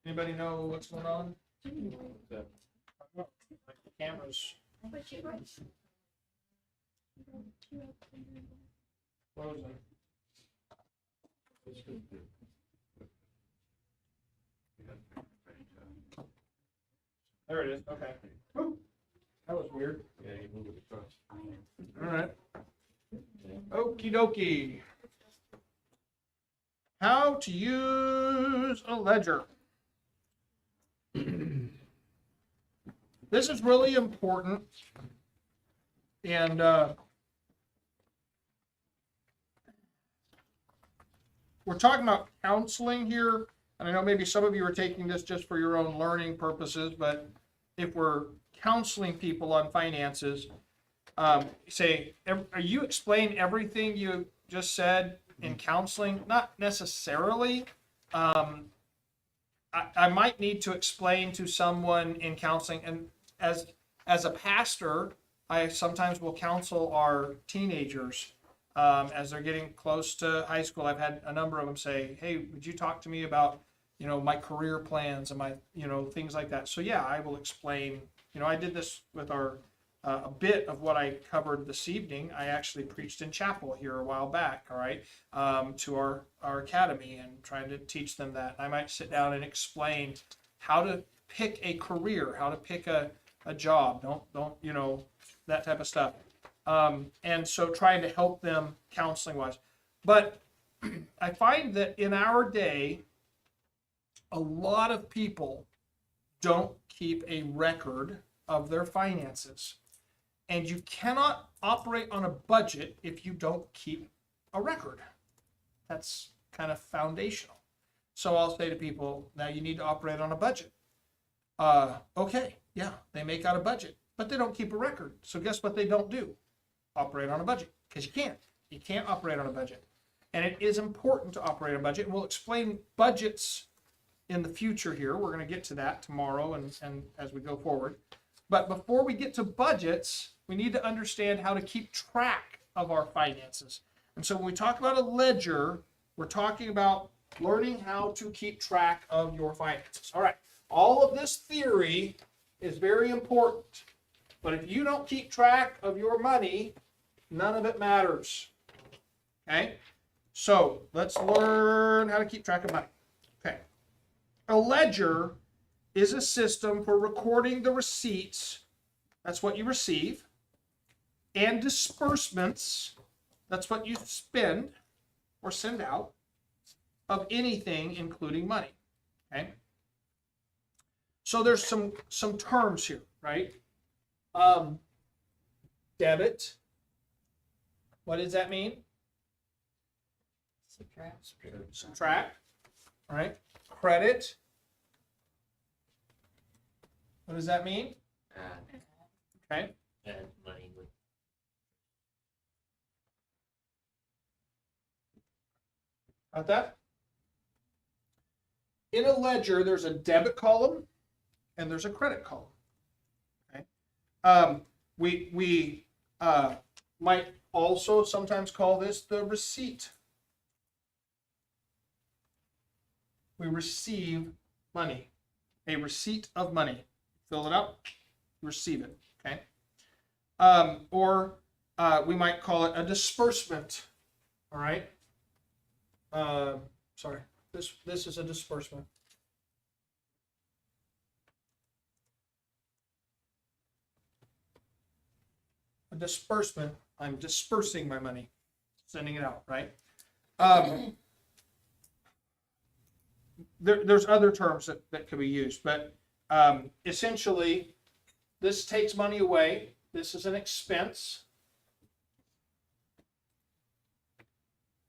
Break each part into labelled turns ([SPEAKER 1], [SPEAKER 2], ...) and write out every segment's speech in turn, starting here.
[SPEAKER 1] Anybody know what's going on? Like the camera's frozen. There it is. Okay. Whew. That was weird.
[SPEAKER 2] Yeah, you move it across.
[SPEAKER 1] All right. Okie dokie. How to use a ledger. This is really important. And we're talking about counseling here. And I know maybe some of you are taking this just for your own learning purposes, but if we're counseling people on finances, you explain everything you just said in counseling? Not necessarily. I might need to explain to someone in counseling, and as a pastor, I sometimes will counsel our teenagers as they're getting close to high school. I've had a number of them say, "Hey, would you talk to me about, my career plans and my, things like that?" So yeah, I will explain. I did this with our a bit of what I covered this evening. I actually preached in chapel here a while back, all right, to our academy, and trying to teach them that. I might sit down and explain how to pick a career, how to pick a job. Don't that type of stuff. And so trying to help them counseling wise. But I find that in our day, a lot of people don't keep a record of their finances. And you cannot operate on a budget if you don't keep a record. That's kind of foundational. So I'll say to people, now you need to operate on a budget. Okay, yeah, they make out a budget, but they don't keep a record. So guess what they don't do? Operate on a budget, because you can't. You can't operate on a budget. And it is important to operate on a budget. And we'll explain budgets in the future here. We're going to get to that tomorrow and as we go forward. But before we get to budgets, we need to understand how to keep track of our finances. And so when we talk about a ledger, we're talking about learning how to keep track of your finances. All right, all of this theory is very important. But if you don't keep track of your money, none of it matters. Okay? So let's learn how to keep track of money. Okay. A ledger is a system for recording the receipts, that's what you receive, and disbursements, that's what you spend or send out, of anything including money. Okay? So there's some terms here, right? Debit, what does that mean? Subtract. All right. Credit, what does that mean? Okay.
[SPEAKER 2] Add money with.
[SPEAKER 1] Got that? In a ledger, there's a debit column and there's a credit column. Okay. We might also sometimes call this the receipt. We receive money, a receipt of money. Fill it out, receive it. Okay. Or we might call it a disbursement. All right. Sorry, this is a disbursement. A disbursement, I'm dispersing my money, sending it out, right? There's other terms that could be used, but essentially, this takes money away. This is an expense.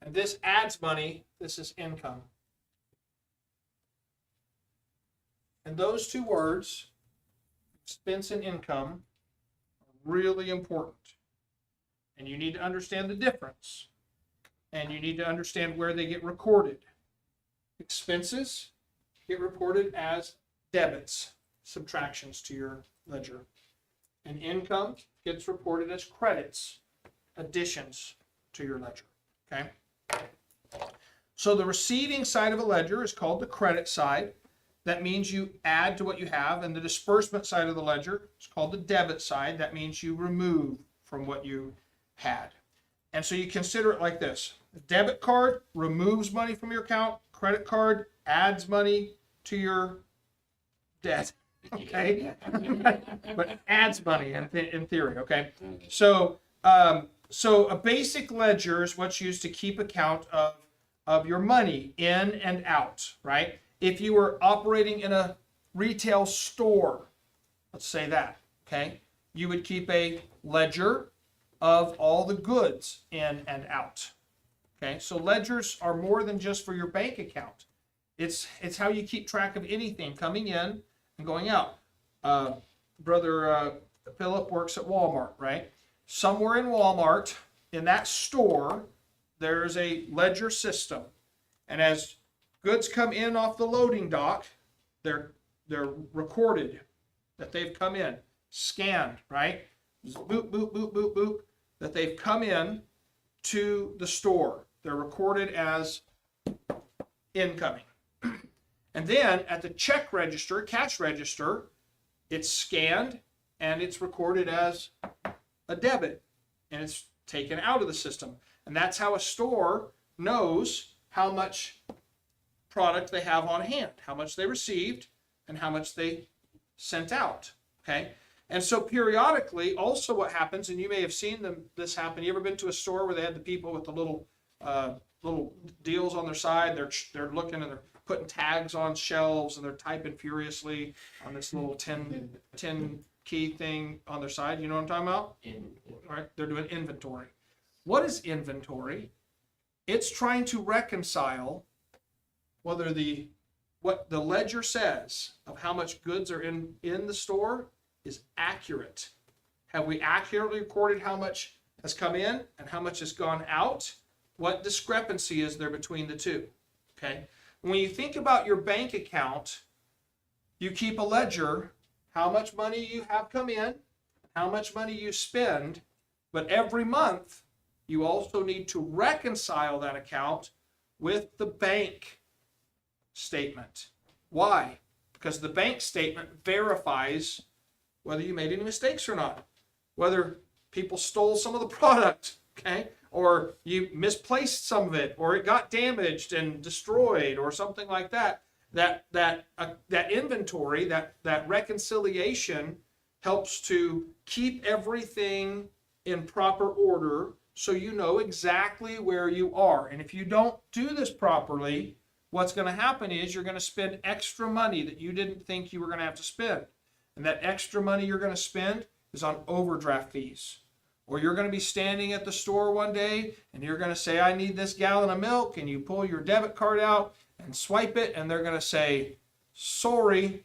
[SPEAKER 1] And this adds money. This is income. And those two words, expense and income, are really important. And you need to understand the difference. And you need to understand where they get recorded. Expenses get reported as debits, subtractions to your ledger. And income gets reported as credits, additions to your ledger. Okay? So the receiving side of a ledger is called the credit side, that means you add to what you have, and the disbursement side of the ledger is called the debit side. That means you remove from what you had. And so you consider it like this. The debit card removes money from your account. Credit card adds money to your debt. Okay? But adds money in theory, okay? So a basic ledger is what's used to keep account of your money in and out, right? If you were operating in a retail store, let's say that, okay? You would keep a ledger of all the goods in and out. Okay, so ledgers are more than just for your bank account. It's how you keep track of anything coming in and going out. Brother Philip works at Walmart, right? Somewhere in Walmart, in that store, there's a ledger system. And as goods come in off the loading dock, they're recorded that they've come in, scanned, right? Boop, boop, boop, boop, boop, that they've come in to the store. They're recorded as incoming. And then at the check register, cash register, it's scanned and it's recorded as a debit and it's taken out of the system. And that's how a store knows how much product they have on hand, how much they received and how much they sent out. Okay. And so periodically, also what happens, and you may have seen this happen. You ever been to a store where they had the people with the little deals on their side? They're looking and they're putting tags on shelves and they're typing furiously on this little 10 key thing on their side. You know what I'm talking about? All right, they're doing inventory. What is inventory? It's trying to reconcile whether what the ledger says of how much goods are in the store is accurate. Have we accurately recorded how much has come in and how much has gone out? What discrepancy is there between the two? Okay. When you think about your bank account, you keep a ledger, how much money you have come in, how much money you spend, but every month you also need to reconcile that account with the bank statement. Why? Because the bank statement verifies whether you made any mistakes or not, whether people stole some of the product, okay, or you misplaced some of it, or it got damaged and destroyed, or something like that. That inventory, that reconciliation helps to keep everything in proper order, so you know exactly where you are. And if you don't do this properly, what's going to happen is you're going to spend extra money that you didn't think you were going to have to spend. And that extra money you're going to spend is on overdraft fees. Or you're going to be standing at the store one day and you're going to say, I need this gallon of milk, and you pull your debit card out and swipe it, and they're going to say, sorry,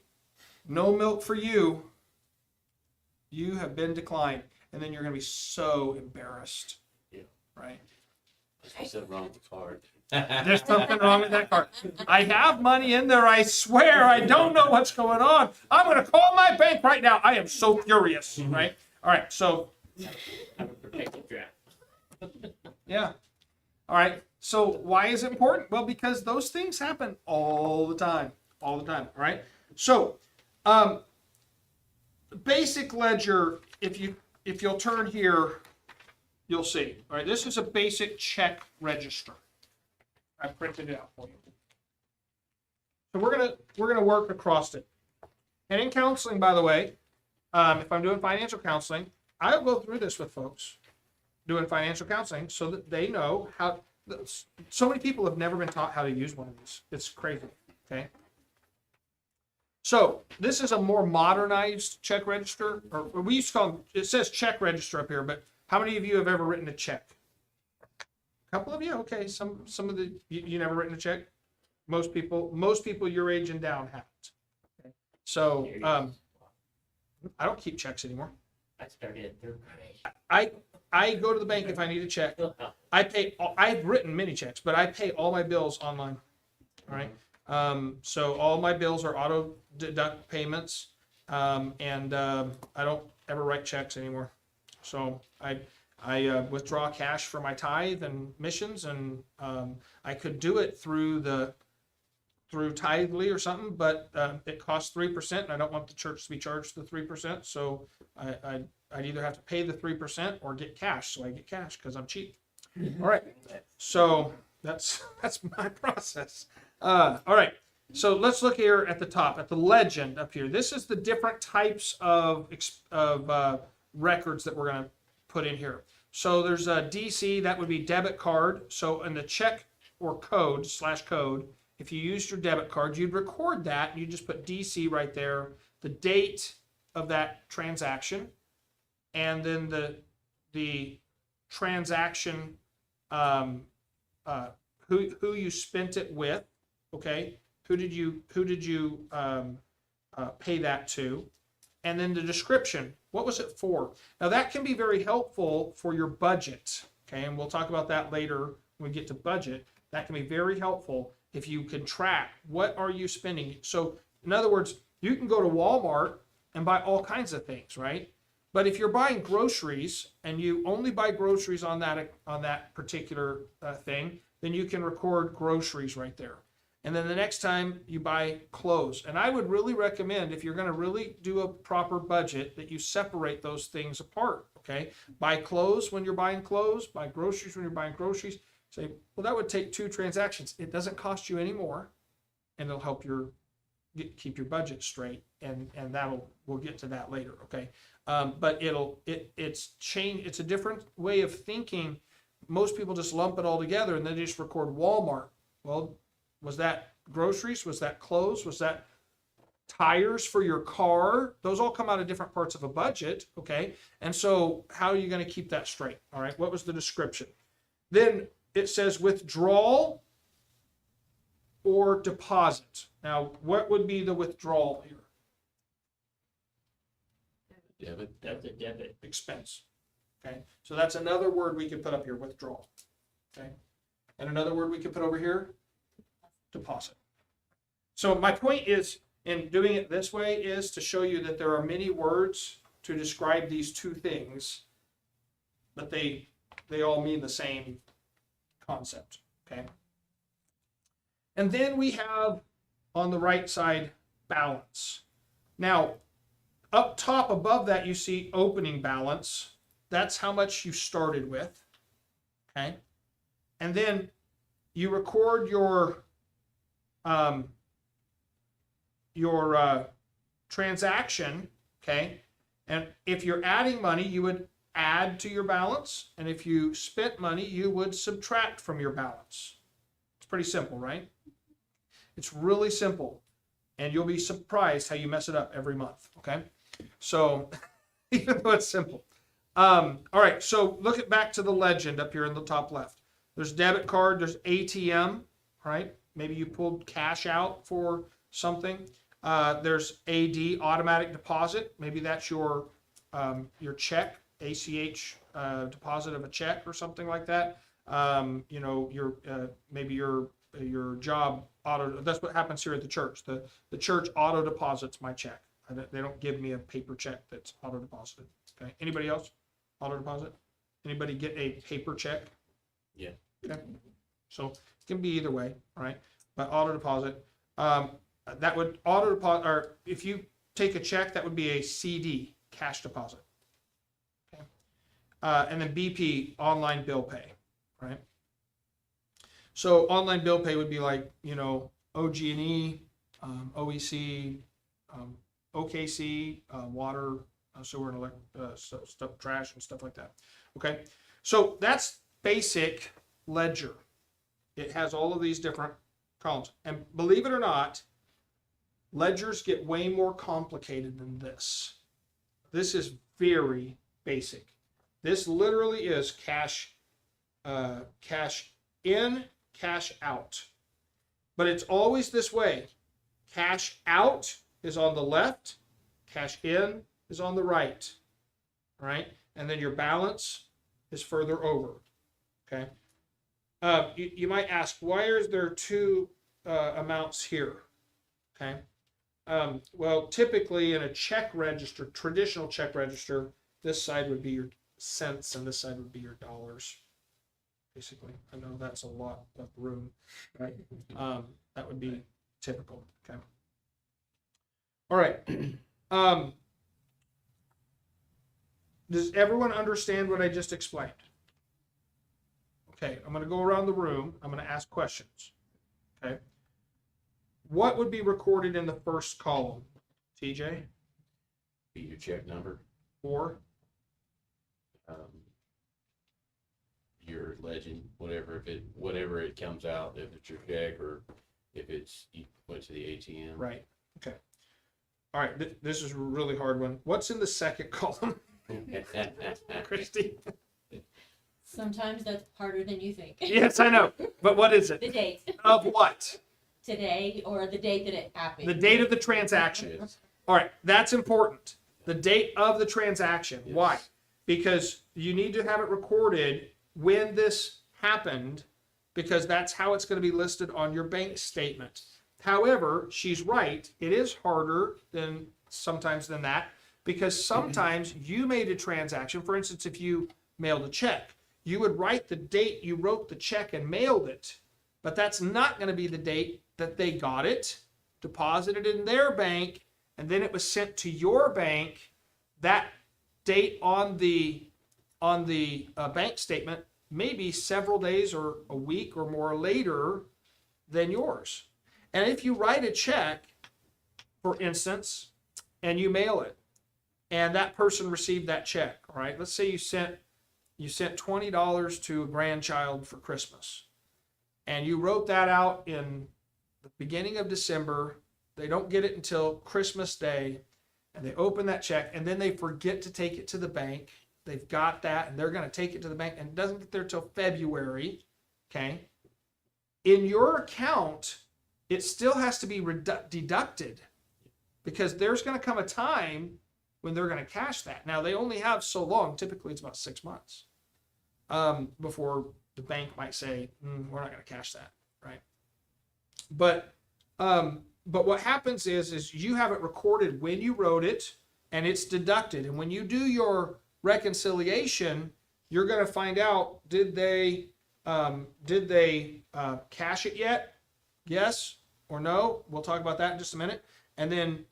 [SPEAKER 1] no milk for you. You have been declined. And then you're going to be so embarrassed.
[SPEAKER 2] Yeah.
[SPEAKER 1] Right?
[SPEAKER 2] There's something wrong with the card.
[SPEAKER 1] There's something wrong with that card. I have money in there, I swear. I don't know what's going on. I'm going to call my bank right now. I am so furious, right? All right, so.
[SPEAKER 2] Have a protective draft.
[SPEAKER 1] Yeah. All right, so why is it important? Well, because those things happen all the time, all right? So, basic ledger, if you'll turn here, you'll see. All right, this is a basic check register. I printed it out for you. So we're gonna work across it. And in counseling, by the way, if I'm doing financial counseling, I'll go through this with folks doing financial counseling so that they know how. So many people have never been taught how to use one of these. It's crazy. Okay. So this is a more modernized check register, or we used to call them. It says check register up here, but how many of you have ever written a check? A couple of you, okay. Some of the you never written a check. Most people your age and down haven't. Okay. So I don't keep checks anymore.
[SPEAKER 2] I started in third grade.
[SPEAKER 1] I go to the bank if I need a check. I've written many checks, but I pay all my bills online. All right. So all my bills are auto deduct payments, and I don't ever write checks anymore. So I withdraw cash for my tithe and missions, and I could do it through the through Tithely or something, but it costs 3%, and I don't want the church to be charged the 3%. So I'd either have to pay the 3% or get cash. So I get cash because I'm cheap. All right. So that's my process. All right. So let's look here at the top, at the legend up here. This is the different types of records that we're going to put in here. So there's a DC, that would be debit card. So in the check or code /code, if you used your debit card, you'd record that. And you just put DC right there, the date of that transaction, and then the transaction, who you spent it with. Okay, who did you pay that to, and then the description. What was it for? Now that can be very helpful for your budget. Okay, and we'll talk about that later when we get to budget. That can be very helpful if you can track what are you spending. So in other words, you can go to Walmart and buy all kinds of things, right? But if you're buying groceries and you only buy groceries on that particular thing, then you can record groceries right there. And then the next time you buy clothes. And I would really recommend, if you're going to really do a proper budget, that you separate those things apart, okay? Buy clothes when you're buying clothes, buy groceries when you're buying groceries. Say, well, that would take 2 transactions. It doesn't cost you any more, and it'll help keep your budget straight, and we'll get to that later, okay? But it's a different way of thinking. Most people just lump it all together and then they just record Walmart. Well, was that groceries? Was that clothes? Was that tires for your car? Those all come out of different parts of a budget, okay? And so how are you going to keep that straight? All right, what was the description? Then it says withdrawal or deposit. Now, what would be the withdrawal here?
[SPEAKER 2] Debit. That's a debit.
[SPEAKER 1] Expense. Okay, so that's another word we could put up here, withdrawal. Okay, and another word we could put over here, deposit. So my point is, in doing it this way, is to show you that there are many words to describe these two things, but they all mean the same concept. Okay, and then we have on the right side balance. Now, up top above that, you see opening balance. That's how much you started with. Okay. And then you record your transaction. Okay. And if you're adding money, you would add to your balance. And if you spent money, you would subtract from your balance. It's pretty simple, right? It's really simple. And you'll be surprised how you mess it up every month. Okay. So even though it's simple. All right, so look back to the legend up here in the top left. There's debit card, there's ATM, right? Maybe you pulled cash out for something. There's AD, automatic deposit. Maybe that's your check, ACH deposit of a check or something like that. Maybe your job auto. That's what happens here at the church. The church auto deposits my check. They don't give me a paper check that's auto deposited. Okay. Anybody else? Auto deposit? Anybody get a paper check?
[SPEAKER 2] Yeah.
[SPEAKER 1] Okay. So it can be either way, all right? But auto deposit, that would auto deposit, or if you take a check, that would be a CD, cash deposit. Okay. And then BP, online bill pay, right? So online bill pay would be like, OG&E, OEC, OKC, water, sewer, and stuff, trash, and stuff like that. Okay, so that's basic ledger. It has all of these different columns, and believe it or not, ledgers get way more complicated than this. This is very basic. This literally is cash in, cash out, but it's always this way. Cash out is on the left, cash in is on the right, all right? And then your balance is further over, okay? You might ask, why is there 2 amounts here, okay? Well, typically in a check register, traditional check register, this side would be your cents and this side would be your dollars, basically. I know that's a lot of room, right? That would be typical. Okay. All right. Does everyone understand what I just explained? Okay, I'm going to go around the room. I'm going to ask questions. Okay. What would be recorded in the first column? TJ?
[SPEAKER 2] Be your check number,
[SPEAKER 1] Or
[SPEAKER 2] um, your legend, whatever, whatever it comes out, if it's your check or if it's, you went to the ATM.
[SPEAKER 1] right. Okay. All right. This is a really hard one. What's in the second column, Christy?
[SPEAKER 3] Sometimes that's harder than you think.
[SPEAKER 1] Yes, I know. But what is
[SPEAKER 3] The
[SPEAKER 1] it?
[SPEAKER 3] date,
[SPEAKER 1] Of what?
[SPEAKER 3] today, or the date that it happened.
[SPEAKER 1] The date of the transaction.
[SPEAKER 2] Yes.
[SPEAKER 1] All right. That's important. The date of the transaction.
[SPEAKER 2] Yes.
[SPEAKER 1] Why? Because you need to have it recorded when this happened, because that's how it's going to be listed on your bank statement. However, she's right. It is harder than sometimes than that, because sometimes you made a transaction. For instance, if you mailed a check, you would write the date you wrote the check and mailed it, but that's not going to be the date that they got it, deposited in their bank, and then it was sent to your bank. That date on the bank statement may be several days or a week or more later than yours. And if you write a check, for instance, and you mail it, and that person received that check, all right, let's say you sent $20 to a grandchild for Christmas, and you wrote that out in the beginning of December. They don't get it until Christmas Day, and they open that check, and then they forget to take it to the bank. They've got that, and they're going to take it to the bank, and it doesn't get there till February. Okay. In your account, it still has to be deducted, because there's going to come a time when they're going to cash that. Now, they only have so long. Typically, it's about 6 months before the bank might say, we're not going to cash that, right? But what happens is you have it recorded when you wrote it, and it's deducted. And when you do your reconciliation, you're going to find out, did they cash it yet? Yes or no? We'll talk about that in just a minute. And then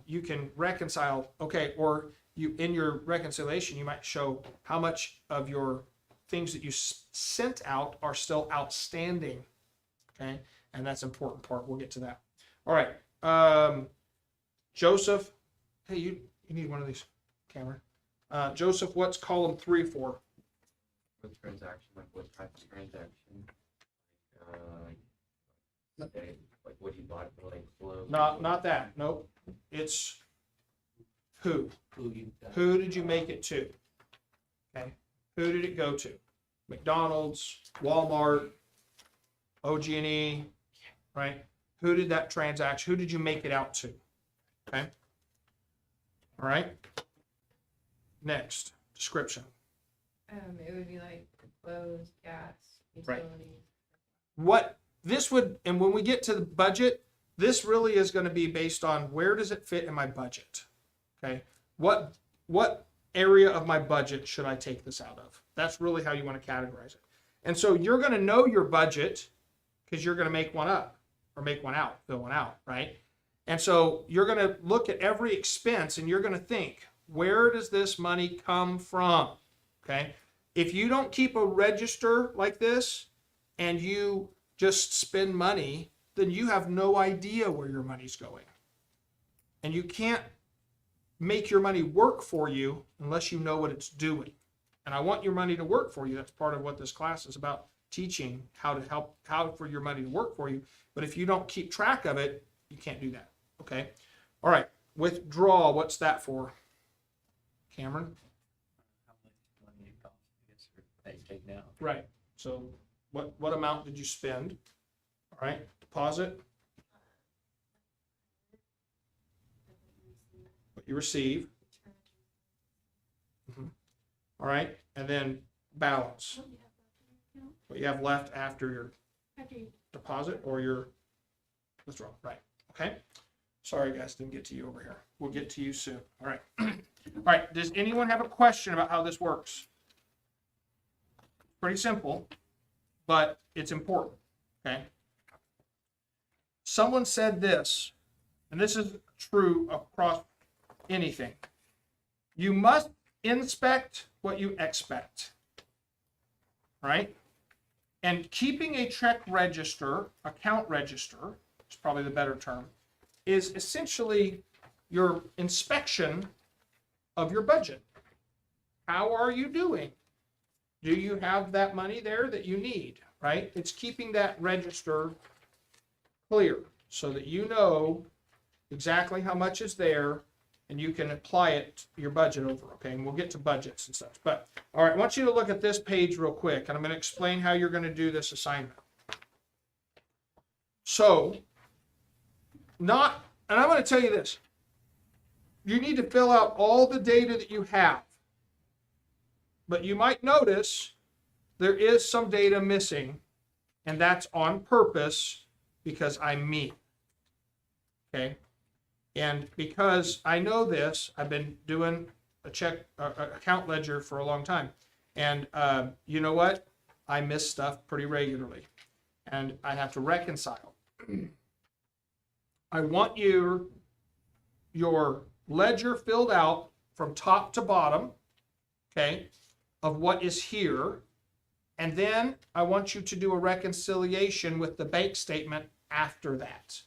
[SPEAKER 1] you can reconcile. Okay, or you in your reconciliation, you might show how much of your things that you sent out are still outstanding. Okay, and that's an important part. We'll get to that. All right, Joseph. Hey, you need one of these, Cameron. Joseph, what's column 3 for?
[SPEAKER 4] What transaction, like what type of transaction? Say, like what you bought for like flow?
[SPEAKER 1] Not that. Nope. It's who. Who did you make it to? Okay. Who did it go to? McDonald's, Walmart, OG&E, right? Who did that transaction? Who did you make it out to? Okay. All right. Next, description.
[SPEAKER 5] It would be like clothes, gas,
[SPEAKER 1] Right.
[SPEAKER 5] utilities.
[SPEAKER 1] What this would, and when we get to the budget, this really is going to be based on where does it fit in my budget? Okay. What area of my budget should I take this out of? That's really how you want to categorize it. And so you're going to know your budget because you're going to make one up or make one out, fill one out, right? And so you're going to look at every expense and you're going to think, where does this money come from? Okay. If you don't keep a register like this and you just spend money, then you have no idea where your money's going. And you can't make your money work for you unless you know what it's doing. And I want your money to work for you. That's part of what this class is about, teaching how for your money to work for you. But if you don't keep track of it, you can't do that. Okay. All right. Withdraw. What's that for? Cameron?
[SPEAKER 2] How much money it costs, I guess, or they take now.
[SPEAKER 1] Right. So what amount did you spend? All right. Deposit. What you receive. All right. And then balance. What you have left after your deposit or your withdrawal. Right. Okay. Sorry, guys, didn't get to you over here. We'll get to you soon. All right. All right. Does anyone have a question about how this works? Pretty simple, but it's important. Okay. someone said this, and this is true across anything. You must inspect what you expect, right? And keeping a check register, account register, is probably the better term, is essentially your inspection of your budget. How are you doing? Do you have that money there that you need, right? It's keeping that register clear so that you know exactly how much is there and you can apply it to your budget over, okay? And we'll get to budgets and such. But, all right, I want you to look at this page real quick, and I'm going to explain how you're going to do this assignment. So, and I'm going to tell you this. You need to fill out all the data that you have. But you might notice there is some data missing, and that's on purpose because I'm me. Okay? And because I know this, I've been doing account ledger for a long time. And you know what? I miss stuff pretty regularly. And I have to reconcile. I want your ledger filled out from top to bottom, okay, of what is here. And then I want you to do a reconciliation with the bank statement after that.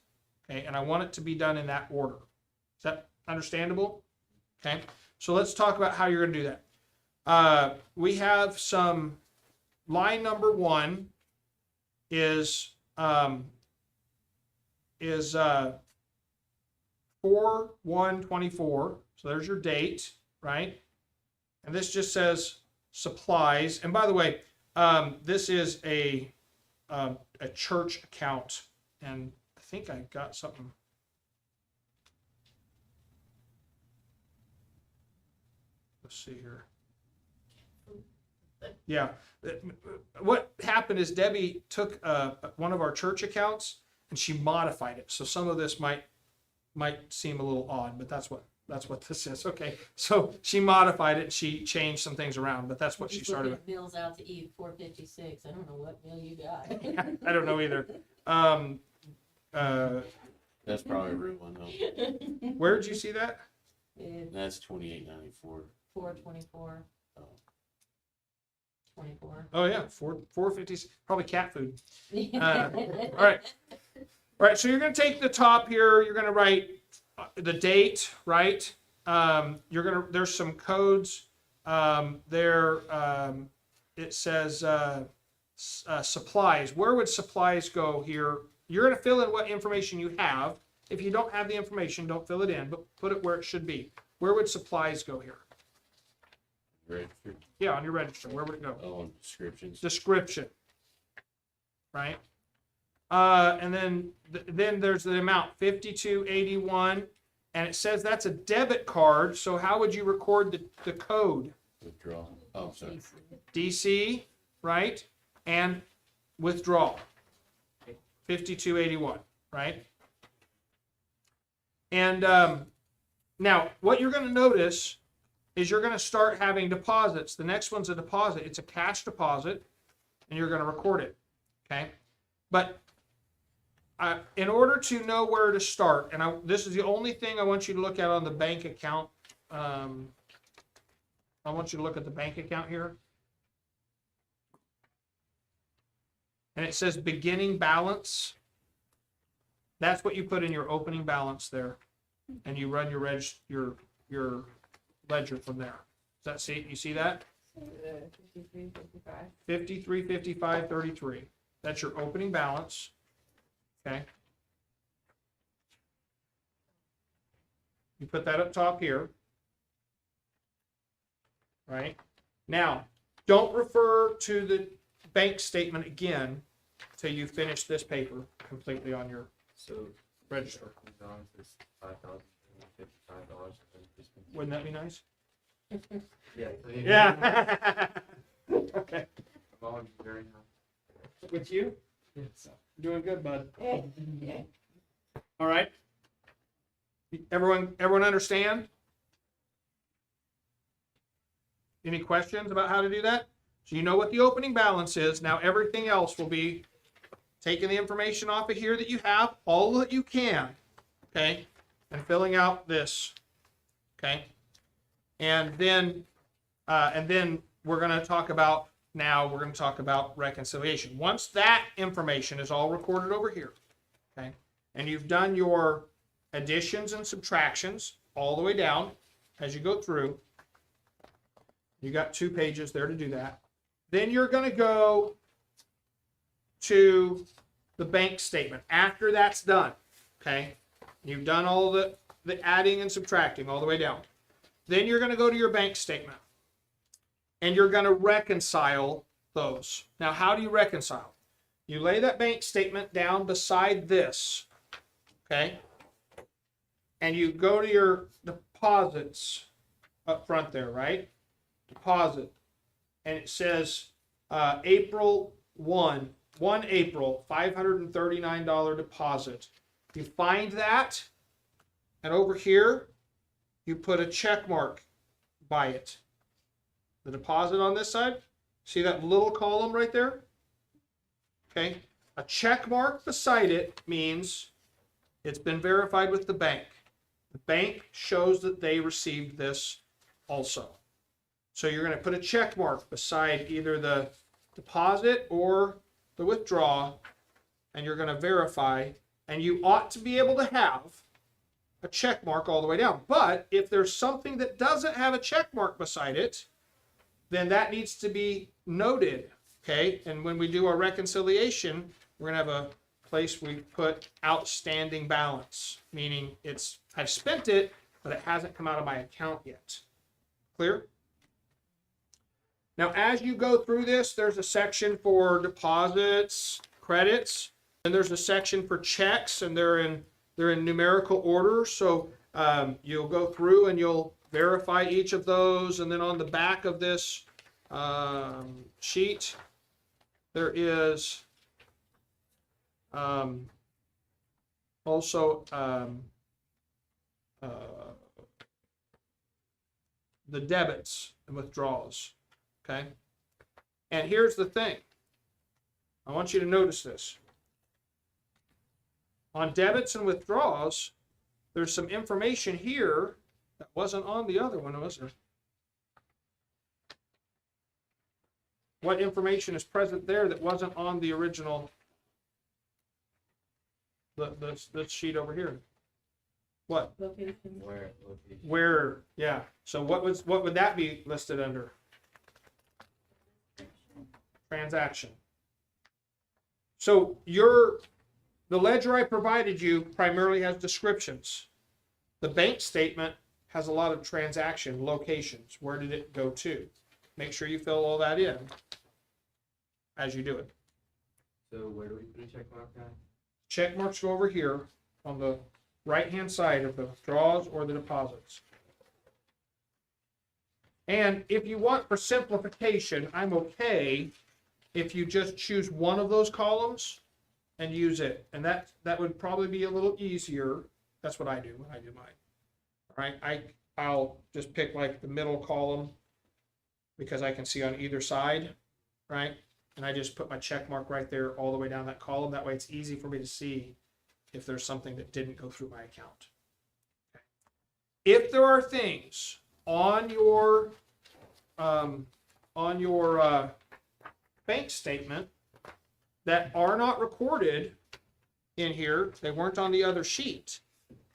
[SPEAKER 1] Okay, and I want it to be done in that order. Is that understandable? Okay, so let's talk about how you're going to do that. We have some, line number 1 is 4/1/24. So there's your date, right? And this just says supplies. And by the way, this is a church account, and I think I got something. Let's see here. Yeah. What happened is Debbie took one of our church accounts and she modified it. So some of this might seem a little odd, but that's what this is. Okay. So she modified it. She changed some things around, but that's what she
[SPEAKER 3] Just looking
[SPEAKER 1] started with.
[SPEAKER 3] at bills out to eat, 456. I don't know what bill you got.
[SPEAKER 1] I don't know either.
[SPEAKER 2] That's probably a real one though.
[SPEAKER 1] Where did you see that?
[SPEAKER 3] It's
[SPEAKER 2] That's 2894.
[SPEAKER 3] 424.
[SPEAKER 2] Oh.
[SPEAKER 3] 24.
[SPEAKER 1] Oh yeah, 450, probably cat food. All right. All right, so you're going to take the top here, you're going to write the date, right? There's some codes there. It says supplies. Where would supplies go here? You're going to fill in what information you have. If you don't have the information, don't fill it in, but put it where it should be. Where would supplies go here?
[SPEAKER 2] Registered.
[SPEAKER 1] Yeah, on your register. Where would it go?
[SPEAKER 2] Oh, and descriptions.
[SPEAKER 1] Description, right? And then there's the amount 5281, and it says that's a debit card. So how would you record the code?
[SPEAKER 2] Withdrawal. Oh, sorry.
[SPEAKER 1] DC, right? And withdrawal. 5281, right? And now what you're going to notice is you're going to start having deposits. The next one's a deposit. It's a cash deposit, and you're going to record it, okay? But in order to know where to start, and this is the only thing I want you to look at on the bank account. I want you to look at the bank account here. And it says beginning balance. That's what you put in your opening balance there. And you run your ledger from there. Does that you see that?
[SPEAKER 5] 5355.
[SPEAKER 1] 5355.33. That's your opening balance. Okay. You put that up top here. Right? Now, don't refer to the bank statement again till you finish this paper completely on your
[SPEAKER 4] So
[SPEAKER 1] register.
[SPEAKER 4] balance is $5,055.
[SPEAKER 1] Wouldn't that be nice?
[SPEAKER 4] Yeah.
[SPEAKER 1] Yeah. Okay.
[SPEAKER 4] I'm always very happy.
[SPEAKER 1] With you?
[SPEAKER 4] Yes.
[SPEAKER 1] Doing good, bud. All right. Everyone understand? Any questions about how to do that? So you know what the opening balance is. Now everything else will be taking the information off of here that you have, all that you can, okay, and filling out this, okay, and then we're going to talk about reconciliation. Once that information is all recorded over here, okay, and you've done your additions and subtractions all the way down as you go through, you got 2 pages there to do that. Then you're going to go to the bank statement after that's done, okay? You've done all the adding and subtracting all the way down. Then you're going to go to your bank statement and you're going to reconcile those. Now, how do you reconcile? You lay that bank statement down beside this, okay? And you go to your deposits up front there, right? Deposit. And it says April 1 April, $539 deposit. You find that, and over here, you put a check mark by it. The deposit on this side, see that little column right there? Okay, a check mark beside it means it's been verified with the bank. The bank shows that they received this also. So you're going to put a check mark beside either the deposit or the withdrawal, and you're going to verify, and you ought to be able to have a check mark all the way down. But if there's something that doesn't have a check mark beside it, then that needs to be noted, okay? And when we do our reconciliation, we're going to have a place we put outstanding balance, meaning I've spent it, but it hasn't come out of my account yet. Clear? Now, as you go through this, there's a section for deposits, credits, and there's a section for checks, and they're in numerical order. So you'll go through and you'll verify each of those, and then on the back of this sheet, there is also the debits and withdrawals. Okay, and here's the thing. I want you to notice this. On debits and withdrawals, there's some information here that wasn't on the other one, was there? What information is present there that wasn't on the original, this sheet over here? What?
[SPEAKER 3] Location.
[SPEAKER 1] Where? Yeah. So what would that be listed under? Transaction. So the ledger I provided you primarily has descriptions. The bank statement has a lot of transaction locations. Where did it go to? Make sure you fill all that in as you do it.
[SPEAKER 4] So where do we put a check mark at?
[SPEAKER 1] Check marks go over here on the right-hand side of the withdrawals or the deposits. And if you want for simplification, I'm okay if you just choose one of those columns and use it. And that would probably be a little easier. That's what I do when I do mine. All right, I'll just pick like the middle column because I can see on either side, right? And I just put my check mark right there all the way down that column. That way it's easy for me to see if there's something that didn't go through my account. Okay. If there are things on your bank statement that are not recorded in here, they weren't on the other sheet,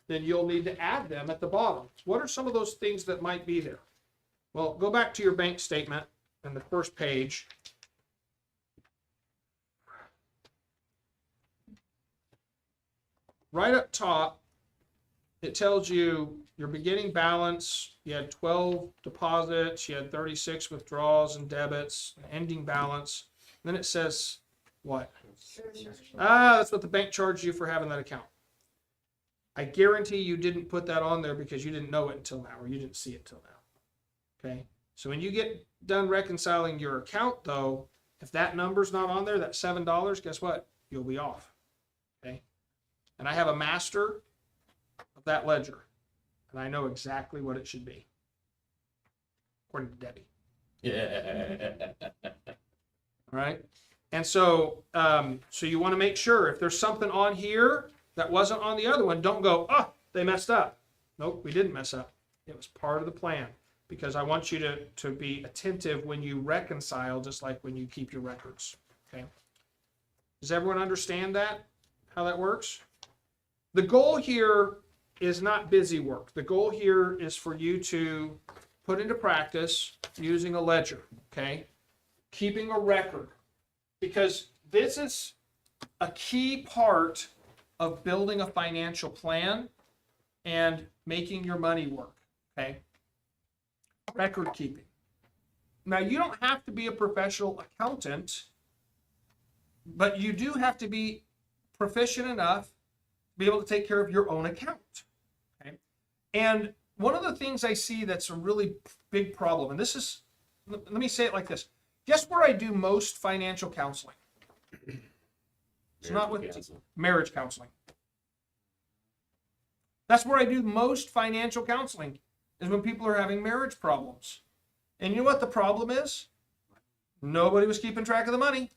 [SPEAKER 1] then you'll need to add them at the bottom. What are some of those things that might be there? Well, go back to your bank statement and the first page. Right up top, it tells you your beginning balance. You had 12 deposits, you had 36 withdrawals and debits, an ending balance. Then it says what? That's what the bank charged you for having that account. I guarantee you didn't put that on there because you didn't know it until now, or you didn't see it till now. Okay, so when you get done reconciling your account, though, if that number's not on there, that $7, guess what? You'll be off. Okay, and I have a master of that ledger, and I know exactly what it should be, according to Debbie.
[SPEAKER 2] Yeah.
[SPEAKER 1] All right, And so, so you want to make sure if there's something on here that wasn't on the other one, don't go, oh, they messed up. Nope, we didn't mess up. It was part of the plan, because I want you to be attentive when you reconcile, just like when you keep your records. Okay. Does everyone understand that? How that works? The goal here is not busy work. The goal here is for you to put into practice using a ledger, okay? Keeping a record, because this is a key part of building a financial plan and making your money work, okay? Record keeping. Now, you don't have to be a professional accountant, but you do have to be proficient enough to be able to take care of your own account, okay? And one of the things I see that's a really big problem, and this is, let me say it like this. Guess where I do most financial counseling? It's not with marriage counseling. That's where I do most financial counseling, is when people are having marriage problems. And you know what the problem is? Nobody was keeping track of the money.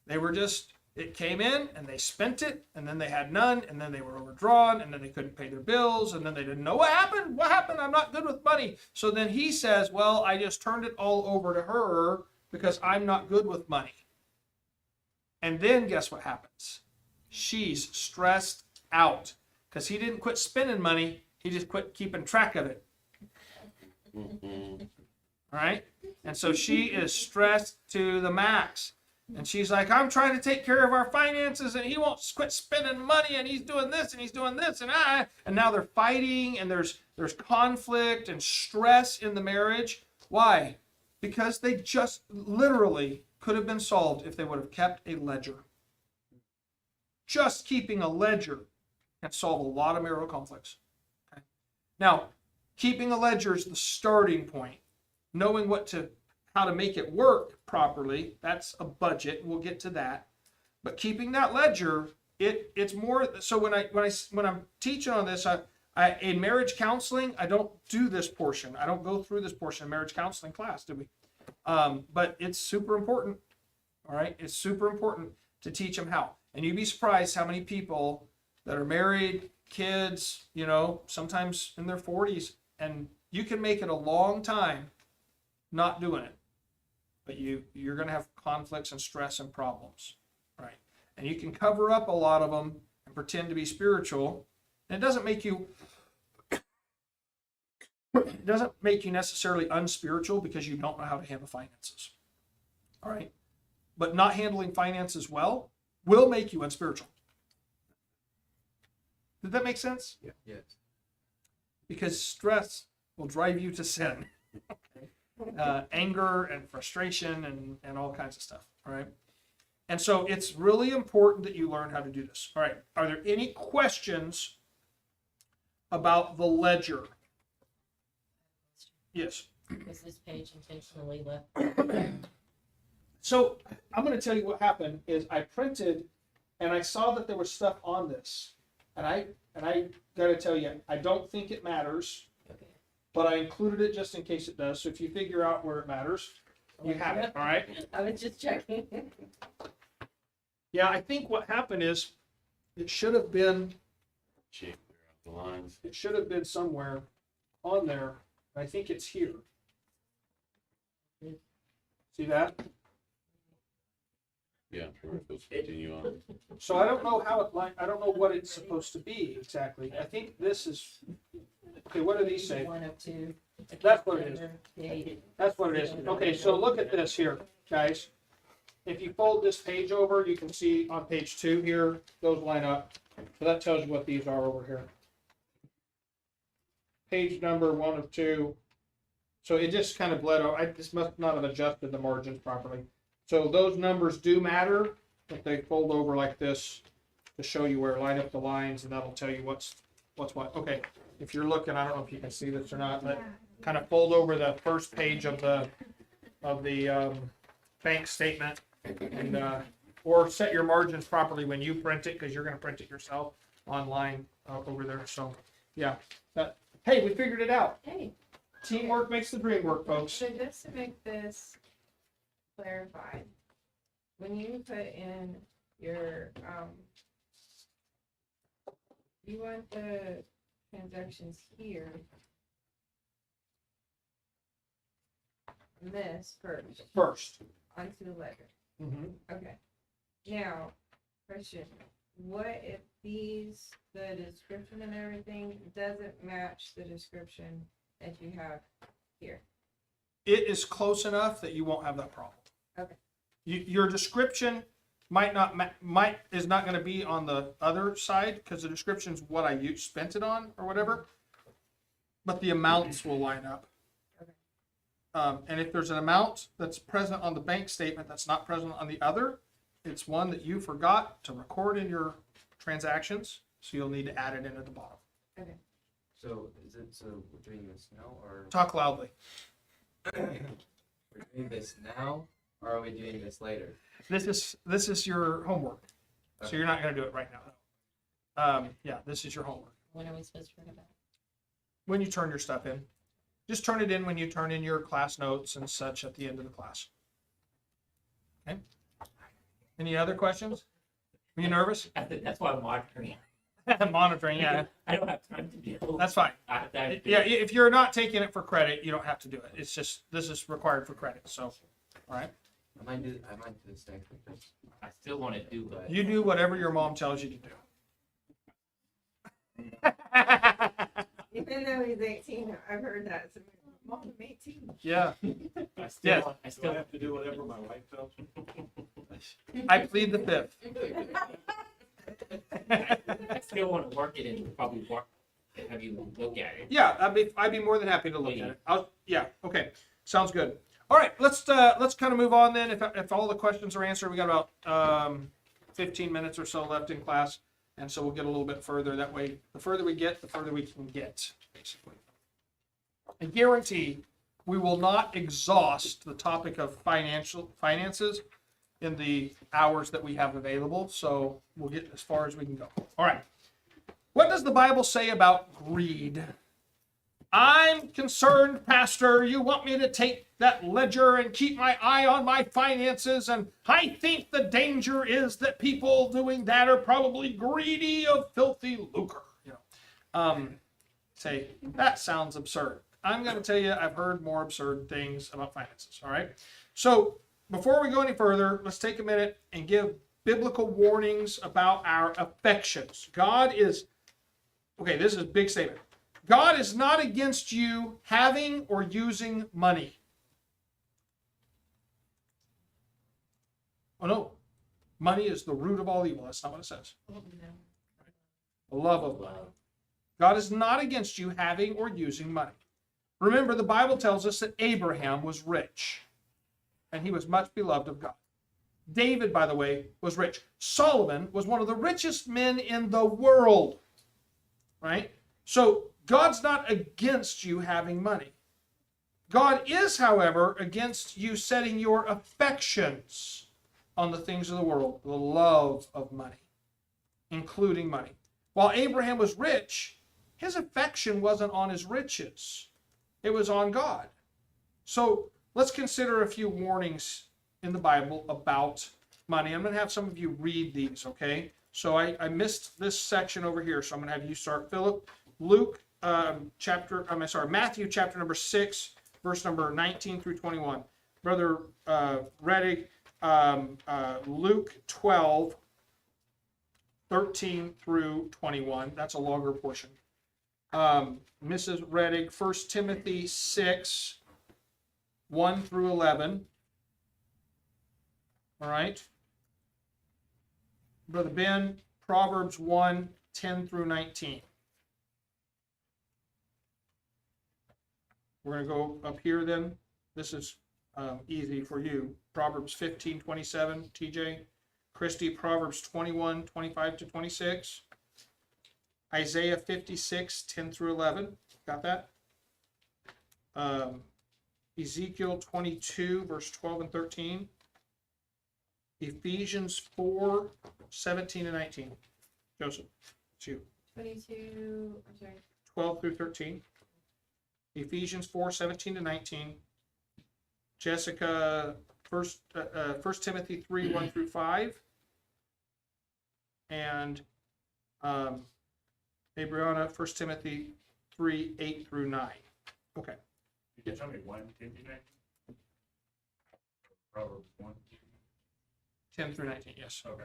[SPEAKER 1] They were just, it came in and they spent it, and then they had none, and then they were overdrawn, and then they couldn't pay their bills, and then they didn't know what happened. What happened? I'm not good with money. So then he says, well, I just turned it all over to her because I'm not good with money. And then guess what happens? She's stressed out because he didn't quit spending money. He just quit keeping track of it.
[SPEAKER 2] Mhm.
[SPEAKER 1] All right? And so she is stressed to the max. And she's like, I'm trying to take care of our finances, and he won't quit spending money, and he's doing this, and he's doing this, and now they're fighting, and there's conflict and stress in the marriage. Why? Because they just literally could have been solved if they would have kept a ledger. Just keeping a ledger can solve a lot of marital conflicts. Okay? Now, keeping a ledger is the starting point. Knowing how to make it work properly, that's a budget. We'll get to that. But keeping that ledger, it's more. So when I'm teaching on this, in marriage counseling, I don't do this portion. I don't go through this portion of marriage counseling class, do we? But it's super important. All right, it's super important to teach them how. And you'd be surprised how many people that are married, kids, sometimes in their 40s, and you can make it a long time not doing it. But you're going to have conflicts and stress and problems, right? And you can cover up a lot of them and pretend to be spiritual. And it doesn't make you necessarily unspiritual because you don't know how to handle finances, all right? But not handling finances well will make you unspiritual. Did that make sense?
[SPEAKER 2] Yeah.
[SPEAKER 4] Yes.
[SPEAKER 1] Because stress will drive you to sin. Anger and frustration and all kinds of stuff. All right. And so it's really important that you learn how to do this. All right. Are there any questions about the ledger? Yes.
[SPEAKER 3] Was this page intentionally left?
[SPEAKER 1] So I'm going to tell you what happened is I printed and I saw that there was stuff on this. And I got to tell you, I don't think it matters.
[SPEAKER 3] Okay.
[SPEAKER 1] But I included it just in case it does. So if you figure out where it matters, you have it. All right.
[SPEAKER 3] I was just checking.
[SPEAKER 1] Yeah, I think what happened is it should have been
[SPEAKER 2] Check the lines.
[SPEAKER 1] somewhere on there. I think it's here. See that?
[SPEAKER 2] Yeah, we're supposed to continue on.
[SPEAKER 1] So I don't know I don't know what it's supposed to be exactly. I think this is, okay, what do these say?
[SPEAKER 3] 102.
[SPEAKER 1] That's what it is.
[SPEAKER 3] Created.
[SPEAKER 1] That's what it is. Okay, so look at this here, guys. If you fold this page over, you can see on page 2 here, those line up. So that tells you what these are over here. Page number 1 of 2. So it just kind of bled out. I just must not have adjusted the margins properly. So those numbers do matter, but they fold over like this to show you where, line up the lines, and that'll tell you what's what. Okay, if you're looking, I don't know if you can see this or not, but kind of fold over the first page of the bank statement, and or set your margins properly when you print it, because you're going to print it yourself online over there. So yeah, hey, we figured it out.
[SPEAKER 3] Hey,
[SPEAKER 1] Teamwork makes the dream work, folks.
[SPEAKER 5] So just to make this clarified, when you put in your, you want the transactions here. This
[SPEAKER 1] First.
[SPEAKER 5] onto the ledger.
[SPEAKER 1] Mm-hmm.
[SPEAKER 5] Okay. Now, question, what if the description and everything doesn't match the description that you have here?
[SPEAKER 1] It is close enough that you won't have that problem.
[SPEAKER 5] Okay.
[SPEAKER 1] Your description is not going to be on the other side because the description's what I spent it on or whatever, but the amounts will line up.
[SPEAKER 5] Okay.
[SPEAKER 1] And if there's an amount that's present on the bank statement that's not present on the other, it's one that you forgot to record in your transactions, so you'll need to add it in at the bottom.
[SPEAKER 4] So we're doing this now or
[SPEAKER 1] Talk loudly.
[SPEAKER 4] we're doing this now or are we doing this later?
[SPEAKER 1] This is your homework, so you're not going to do it right now. Yeah, this is your homework.
[SPEAKER 3] When are we supposed to forget about it?
[SPEAKER 1] When you turn your stuff in, just turn it in when you turn in your class notes and such at the end of the class. Okay. Any other questions? Are you nervous?
[SPEAKER 6] That's why I'm monitoring.
[SPEAKER 1] Monitoring, yeah,
[SPEAKER 6] I don't have time to do.
[SPEAKER 1] that's fine. Yeah, if you're not taking it for credit, you don't have to do it. It's just this is required for credit. So, all right,
[SPEAKER 4] I might do this next week.
[SPEAKER 6] I still want to do, but
[SPEAKER 1] you do whatever your mom tells you to do.
[SPEAKER 5] Even though he's 18, I've heard that. So, Mom, I'm 18.
[SPEAKER 1] Yeah,
[SPEAKER 6] I still,
[SPEAKER 1] Yes.
[SPEAKER 6] I still
[SPEAKER 7] have to do whatever my wife tells me.
[SPEAKER 1] I plead the fifth.
[SPEAKER 6] I still want to work it and probably have you look at it.
[SPEAKER 1] Yeah, I'd be more than happy to look at it. Yeah, okay, sounds good. All right, let's kind of move on then. If all the questions are answered, we got about 15 minutes or so left in class, and so we'll get a little bit further. That way, the further we get, the further we can get, basically. I guarantee we will not exhaust the topic of finances in the hours that we have available, so we'll get as far as we can go. All right. What does the Bible say about greed? I'm concerned, Pastor, you want me to take that ledger and keep my eye on my finances, and I think the danger is that people doing that are probably greedy of filthy lucre. Say, that sounds absurd. I'm going to tell you, I've heard more absurd things about finances, all right? So before we go any further, let's take a minute and give biblical warnings about our affections. This is a big statement. God is not against you having or using money. Oh no, money is the root of all evil. That's not what it says. The love of money. God is not against you having or using money. Remember, the Bible tells us that Abraham was rich, and he was much beloved of God. David, by the way, was rich. Solomon was one of the richest men in the world, right? So God's not against you having money. God is, however, against you setting your affections on the things of the world, the love of money, including money. While Abraham was rich, his affection wasn't on his riches. It was on God. So let's consider a few warnings in the Bible about money. I'm going to have some of you read these, okay? So I missed this section over here, so I'm going to have you start. Philip, Matthew chapter number 6, verse number 19 through 21. Brother Reddick, Luke 12, 13 through 21. That's a longer portion. Mrs. Reddick, 1 Timothy 6, 1 through 11. All right. Brother Ben, Proverbs 1, 10 through 19. We're going to go up here then. This is easy for you. Proverbs 15, 27, TJ. Christy, Proverbs 21, 25 to 26. Isaiah 56, 10 through 11. Got that? Ezekiel 22, verse 12 and 13. Ephesians 4, 17 and 19. Joseph, it's you.
[SPEAKER 5] 22, I'm sorry.
[SPEAKER 1] 12 through 13. Ephesians 4, 17 to 19. Jessica First Timothy 3, 1 through 5. And Abriana, 1 Timothy 3, 8 through 9. Okay.
[SPEAKER 7] You can tell me one, Timothy 19? Proverbs 1.
[SPEAKER 1] 10 through 19, yes.
[SPEAKER 7] Okay.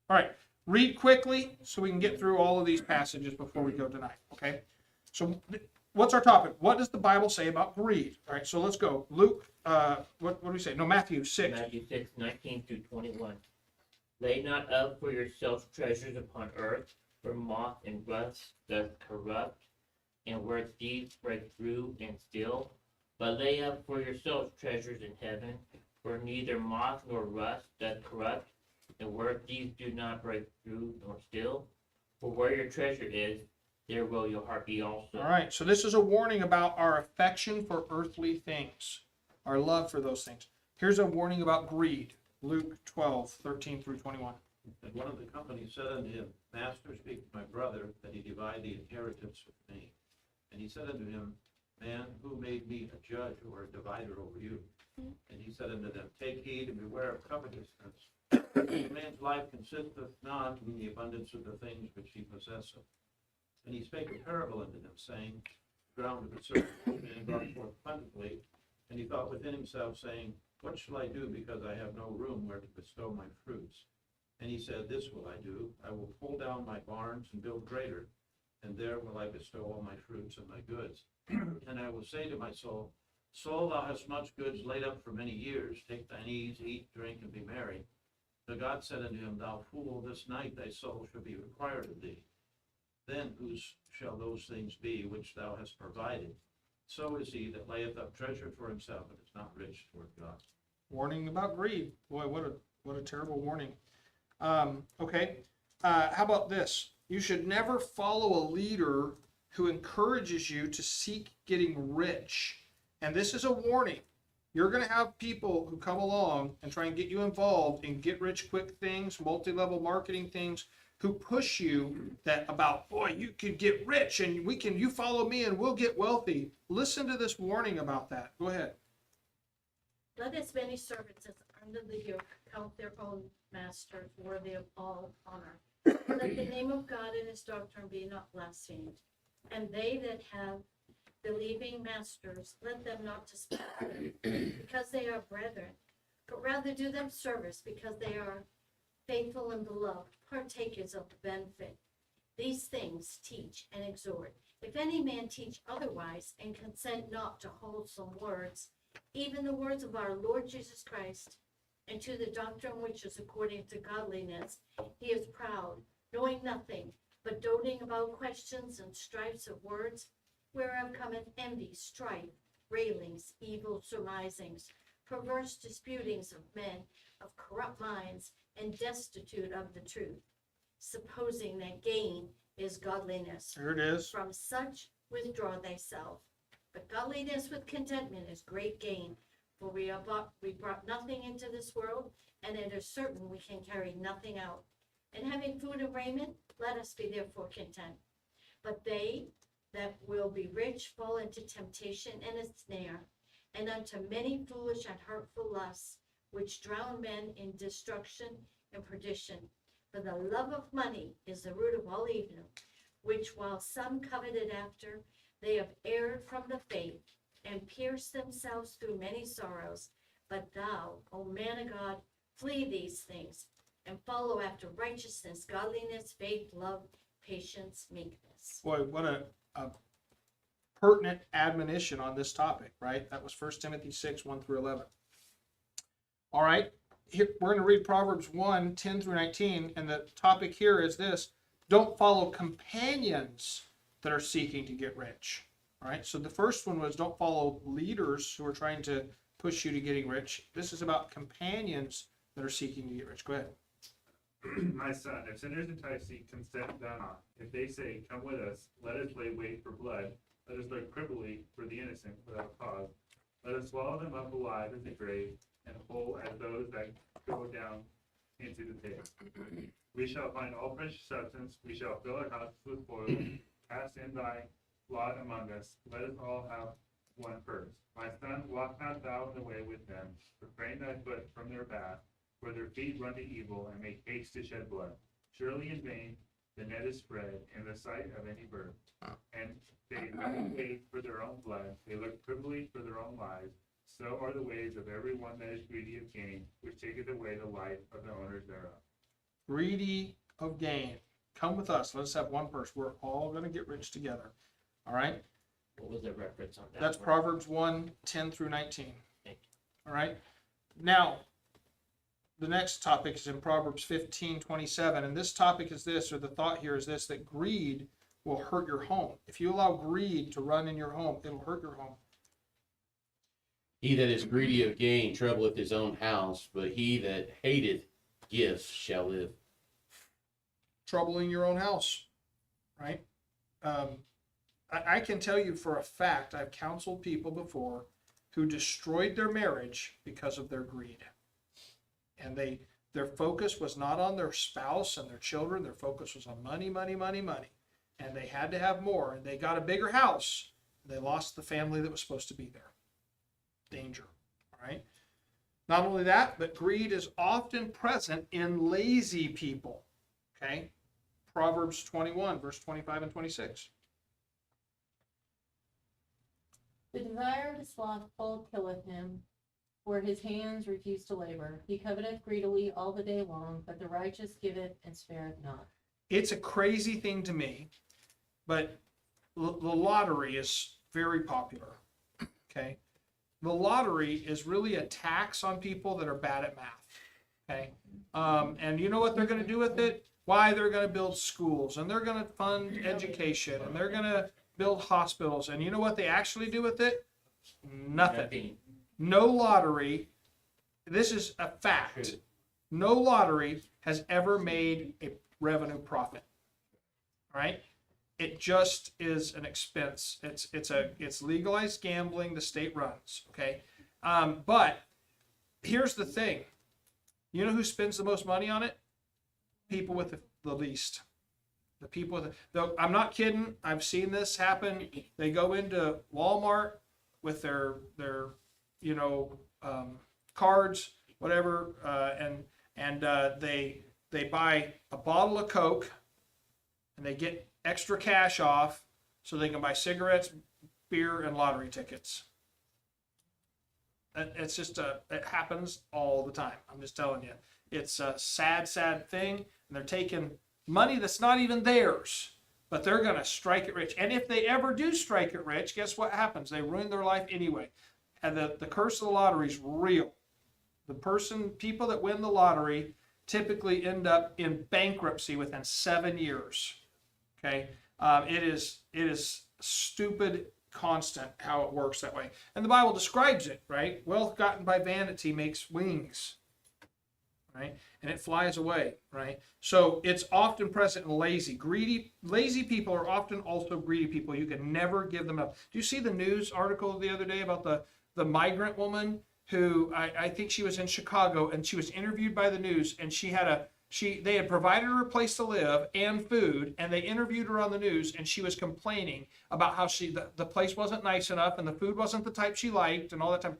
[SPEAKER 1] All right. Read quickly so we can get through all of these passages before we go tonight. Okay. So what's our topic? What does the Bible say about greed? All right. So let's go. Luke, what do we say? No, Matthew 6.
[SPEAKER 6] Matthew 6, 19 through 21. Lay not up for yourselves treasures upon earth, where moth and rust doth corrupt, and where thieves break through and steal. But lay up for yourselves treasures in heaven, where neither moth nor rust doth corrupt, and where thieves do not break through nor steal. For where your treasure is, there will your heart be also.
[SPEAKER 1] All right. So this is a warning about our affection for earthly things, our love for those things. Here's a warning about greed. Luke 12, 13 through 21.
[SPEAKER 8] And one of the company said unto him, Master, speak to my brother, that he divide the inheritance with me. And he said unto him, Man, who made me a judge or a divider over you? And he said unto them, Take heed and beware of covetousness. A man's life consisteth not in the abundance of the things which he possesseth. And he spake a parable unto them, saying, The ground of a certain man brought forth plentifully. And he thought within himself, saying, What shall I do, because I have no room where to bestow my fruits? And he said, This will I do, I will pull down my barns and build greater, and there will I bestow all my fruits and my goods. And I will say to my soul, Soul, thou hast much goods laid up for many years, take thine ease, eat, drink, and be merry. But God said unto him, Thou fool, this night thy soul shall be required of thee. Then whose shall those things be which thou hast provided? So is he that layeth up treasure for himself, and is not rich toward God.
[SPEAKER 1] Warning about greed. Boy, what a terrible warning. Okay. How about this? You should never follow a leader who encourages you to seek getting rich. And this is a warning. You're going to have people who come along and try and get you involved in get rich quick things, multi-level marketing things, who push you that about, boy, you could get rich and you follow me and we'll get wealthy. Listen to this warning about that. Go ahead.
[SPEAKER 9] Let as many servants as under the yoke count their own masters worthy of all honor. Let the name of God and his doctrine be not blasphemed. And they that have believing masters, let them not despise them, because they are brethren, but rather do them service, because they are faithful and beloved, partakers of the benefit. These things teach and exhort. If any man teach otherwise, and consent not to wholesome words, even the words of our Lord Jesus Christ, and to the doctrine which is according to godliness, he is proud, knowing nothing, but doting about questions and strifes of words, whereof cometh envy, strife, railings, evil surmisings, perverse disputings of men of corrupt minds, and destitute of the truth, supposing that gain is godliness.
[SPEAKER 1] There it is.
[SPEAKER 9] From such withdraw thyself. But godliness with contentment is great gain. For we brought nothing into this world, and it is certain we can carry nothing out. And having food and raiment, let us be therefore content. But they that will be rich fall into temptation and a snare, and unto many foolish and hurtful lusts, which drown men in destruction and perdition. For the love of money is the root of all evil, which while some coveted after, they have erred from the faith, and pierced themselves through many sorrows. But thou, O man of God, flee these things, and follow after righteousness, godliness, faith, love, patience, meekness.
[SPEAKER 1] Boy, what a pertinent admonition on this topic, right? That was 1 Timothy 6, 1 through 11. All right, here, we're going to read Proverbs 1, 10 through 19, and the topic here is this: don't follow companions that are seeking to get rich. All right, so the first one was don't follow leaders who are trying to push you to getting rich. This is about companions that are seeking to get rich. Go ahead.
[SPEAKER 7] My son, if sinners entice thee, consent thou not. If they say, Come with us, let us lay wait for blood. Let us look privily for the innocent without cause. Let us swallow them up alive in the grave, and whole as those that go down into the pit. We shall find all precious substance. We shall fill our houses with spoil. Cast in thy lot among us. Let us all have one purse. My son, walk not thou in the way with them, refrain thy foot from their path, for their feet run to evil and make haste to shed blood. Surely in vain the net is spread in the sight of any bird, and they wait for their own blood, they look privily for their own lives. So are the ways of every one that is greedy of gain, which taketh away the life of the owners thereof.
[SPEAKER 1] Greedy of gain. Come with us. Let us have one purse. We're all going to get rich together. All right?
[SPEAKER 6] What was the reference on that?
[SPEAKER 1] That's
[SPEAKER 6] one?
[SPEAKER 1] Proverbs 1, 10 through 19.
[SPEAKER 6] Thank
[SPEAKER 1] All right? Now, the next topic is in Proverbs 15, 27. And this topic is this, or the thought here is this, that greed will hurt your home. If you allow greed to run in your home, it'll hurt your home.
[SPEAKER 2] He that is greedy of gain troubleth his own house, but he that hateth gifts shall live.
[SPEAKER 1] Troubling your own house, right? I can tell you for a fact, I've counseled people before who destroyed their marriage because of their greed. And their focus was not on their spouse and their children. Their focus was on money, money, money, money. And they had to have more. And they got a bigger house. And they lost the family that was supposed to be there. Danger, all right? Not only that, but greed is often present in lazy people, okay? Proverbs 21, verse 25 and 26.
[SPEAKER 3] The desire of the slothful killeth him, where his hands refuse to labor. He coveteth greedily all the day long, but the righteous giveth and spareth not.
[SPEAKER 1] It's a crazy thing to me, but the lottery is very popular, okay? The lottery is really a tax on people that are bad at math, okay? And you know what they're going to do with it? Why? They're going to build schools, and they're going to fund education, and they're going to build hospitals. And you know what they actually do with it? Nothing. No lottery, this is a fact, no lottery has ever made a revenue profit, all right? It just is an expense. It's legalized gambling the state runs, okay? But here's the thing. You know who spends the most money on it? People with the least. The people with I'm not kidding. I've seen this happen. They go into Walmart with their cards, whatever, and they buy a bottle of Coke, and they get extra cash off so they can buy cigarettes, beer, and lottery tickets. It's just it happens all the time. I'm just telling you. It's a sad, sad thing, and they're taking money that's not even theirs, but they're going to strike it rich. And if they ever do strike it rich, guess what happens? They ruin their life anyway. And the curse of the lottery is real. People that win the lottery typically end up in bankruptcy within 7 years. Okay, it is stupid constant how it works that way, and the Bible describes it, right? Wealth gotten by vanity makes wings, right? And it flies away, right? So it's often present in lazy people are often also greedy people. You can never give them up. Do you see the news article the other day about the migrant woman who I think she was in Chicago, and she was interviewed by the news, and they had provided her a place to live and food, and they interviewed her on the news, and she was complaining about how the place wasn't nice enough and the food wasn't the type she liked and all that time.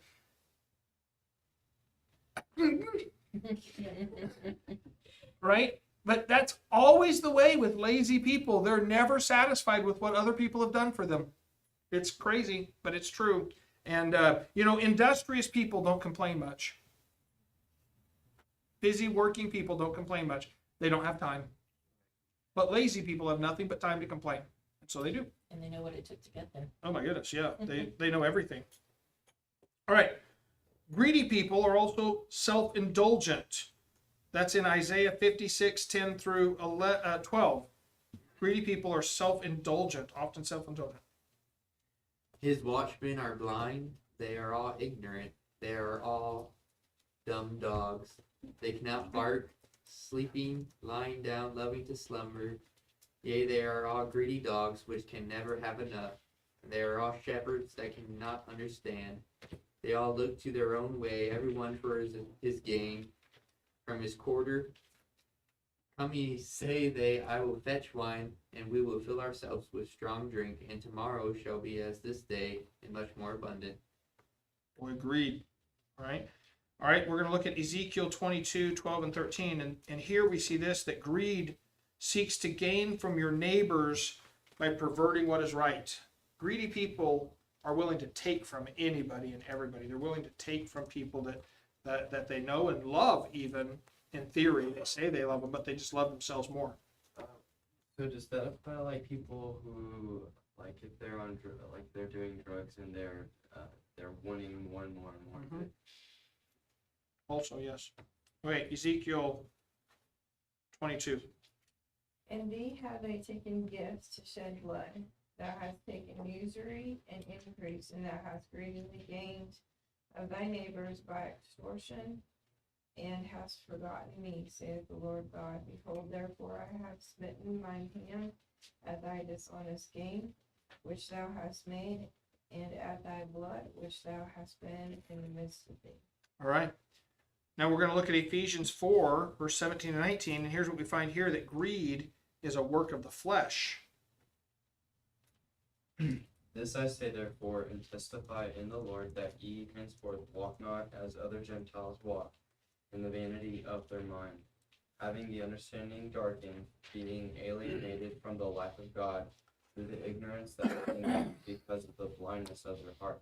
[SPEAKER 1] Right? But that's always the way with lazy people. They're never satisfied with what other people have done for them. It's crazy, but it's true. And, industrious people don't complain much. Busy working people don't complain much. They don't have time. But lazy people have nothing but time to complain. And so they do.
[SPEAKER 3] And they know what it took to get there.
[SPEAKER 1] Oh my goodness, yeah. They know everything. All right. Greedy people are also self-indulgent. That's in Isaiah 56, 10 through 12. Greedy people are self-indulgent, often self-indulgent.
[SPEAKER 10] His watchmen are blind. They are all ignorant. They are all dumb dogs. They cannot bark, sleeping, lying down, loving to slumber. Yea, they are all greedy dogs, which can never have enough. They are all shepherds that cannot understand. They all look to their own way, everyone for his gain. From his quarter Come ye, say they, I will fetch wine, and we will fill ourselves with strong drink, and tomorrow shall be as this day, and much more abundant.
[SPEAKER 1] We agreed. All right. All right, we're going to look at Ezekiel 22, 12, and 13. And here we see this, that greed seeks to gain from your neighbors by perverting what is right. Greedy people are willing to take from anybody and everybody. They're willing to take from people that they know and love, even in theory. They say they love them, but they just love themselves more.
[SPEAKER 4] So does that apply like people who, like if they're on, like they're doing drugs and they're wanting more and more and more of it?
[SPEAKER 1] Also, yes. Wait, Ezekiel 22.
[SPEAKER 5] And thee have they taken gifts to shed blood. Thou hast taken usury and increase, and thou hast greedily gained of thy neighbors by extortion, and hast forgotten me, saith the Lord God. Behold, therefore I have smitten mine hand at thy dishonest gain, which thou hast made, and at thy blood, which thou hast been in the midst of thee.
[SPEAKER 1] All right. Now we're going to look at Ephesians 4, verse 17 and 19. And here's what we find here, that greed is a work of the flesh.
[SPEAKER 4] This I say therefore, and testify in the Lord, that ye henceforth walk not as other Gentiles walk, in the vanity of their mind, having the understanding darkened, being alienated from the life of God, through the ignorance that is in them, because of the blindness of their heart,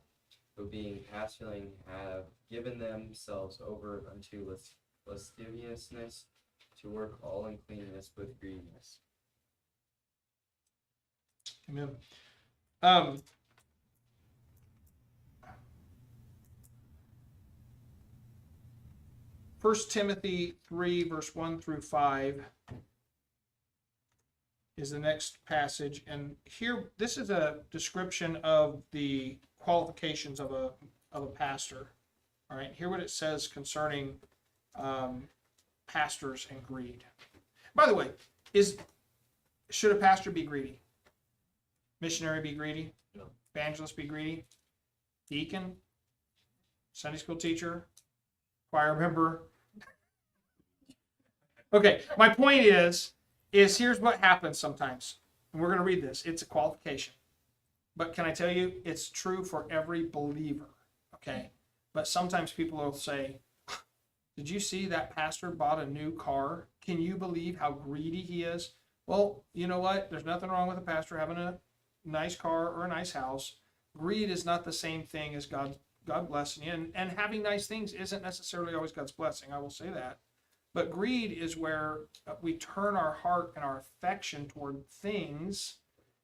[SPEAKER 4] who being past feeling have given themselves over unto lasciviousness, to work all uncleanness with greediness.
[SPEAKER 1] Amen. 1 Timothy 3, verse 1 through 5 is the next passage. And here, this is a description of the qualifications of a pastor. All right, hear what it says concerning pastors and greed. By the way, should a pastor be greedy? Missionary be greedy?
[SPEAKER 6] No.
[SPEAKER 1] Evangelist be greedy? Deacon? Sunday school teacher? Choir member? Okay, my point is here's what happens sometimes. And we're going to read this. It's a qualification. But can I tell you, it's true for every believer. Okay? But sometimes people will say, did you see that pastor bought a new car? Can you believe how greedy he is? Well, you know what? There's nothing wrong with a pastor having a nice car or a nice house. Greed is not the same thing as God blessing you. And having nice things isn't necessarily always God's blessing. I will say that. But greed is where we turn our heart and our affection toward things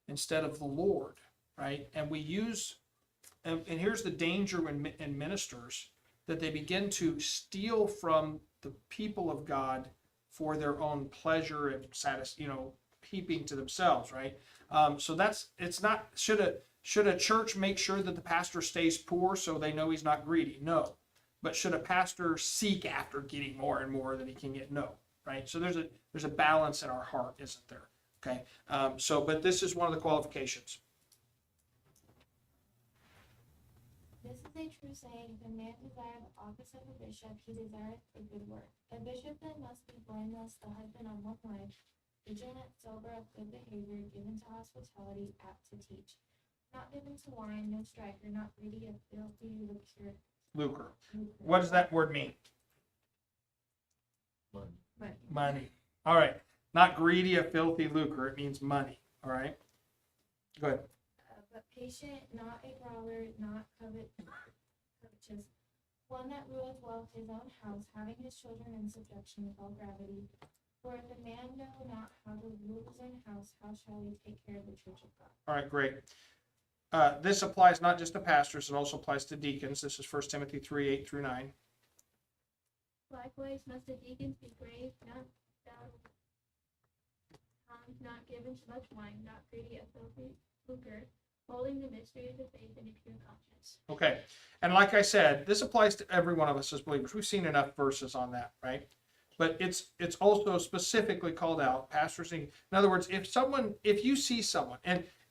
[SPEAKER 1] instead of the Lord, right? And we use, and here's the danger in ministers, that they begin to steal from the people of God for their own pleasure and keeping to themselves, right? So it's not, should a church make sure that the pastor stays poor so they know he's not greedy? No. But should a pastor seek after getting more and more than he can get? No, right? So there's a balance in our heart, isn't there? Okay. But this is one of the qualifications.
[SPEAKER 11] This is a true saying, if a man desire the office of a bishop, he desireth a good work. A bishop then must be blameless, the husband of one wife, vigilant, sober, of good behavior, given to hospitality, apt to teach, not given to wine, no striker, not greedy of filthy
[SPEAKER 1] Lucre. What does that word mean?
[SPEAKER 6] Money.
[SPEAKER 1] Money. All right. Not greedy of filthy lucre. It means money. All right. Go ahead.
[SPEAKER 11] But patient, not a brawler, not covetous, one that ruleth well his own house, having his children in subjection with all gravity. For if a man know not how to rule his own house, how shall he take care of the church of God?
[SPEAKER 1] All right, great. This applies not just to pastors, it also applies to deacons. This is 1 Timothy 3, 8 through 9.
[SPEAKER 11] Likewise must the deacons be grave, not not given to much wine, not greedy of filthy lucre, holding the mystery of the faith in a pure conscience.
[SPEAKER 1] Okay. And like I said, this applies to every one of us as believers. We've seen enough verses on that, right? But it's also specifically called out, pastors. In other words, if you see someone,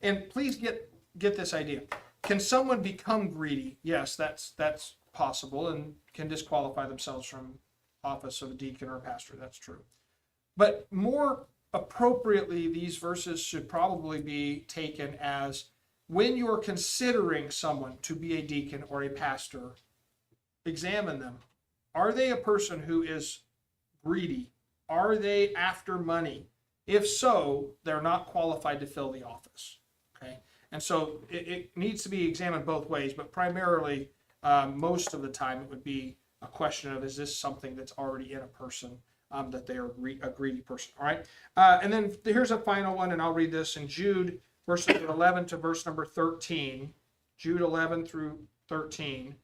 [SPEAKER 1] and please get this idea. Can someone become greedy? Yes, that's possible and can disqualify themselves from office of a deacon or a pastor. That's true. But more appropriately, these verses should probably be taken as when you're considering someone to be a deacon or a pastor, examine them. Are they a person who is greedy? Are they after money? If so, they're not qualified to fill the office. Okay, and so it needs to be examined both ways, but primarily, most of the time, it would be a question of, is this something that's already in a person, that they are a greedy person? All right, and then here's a final one, and I'll read this in Jude, verse number 11 to verse number 13. Jude 11 through 13.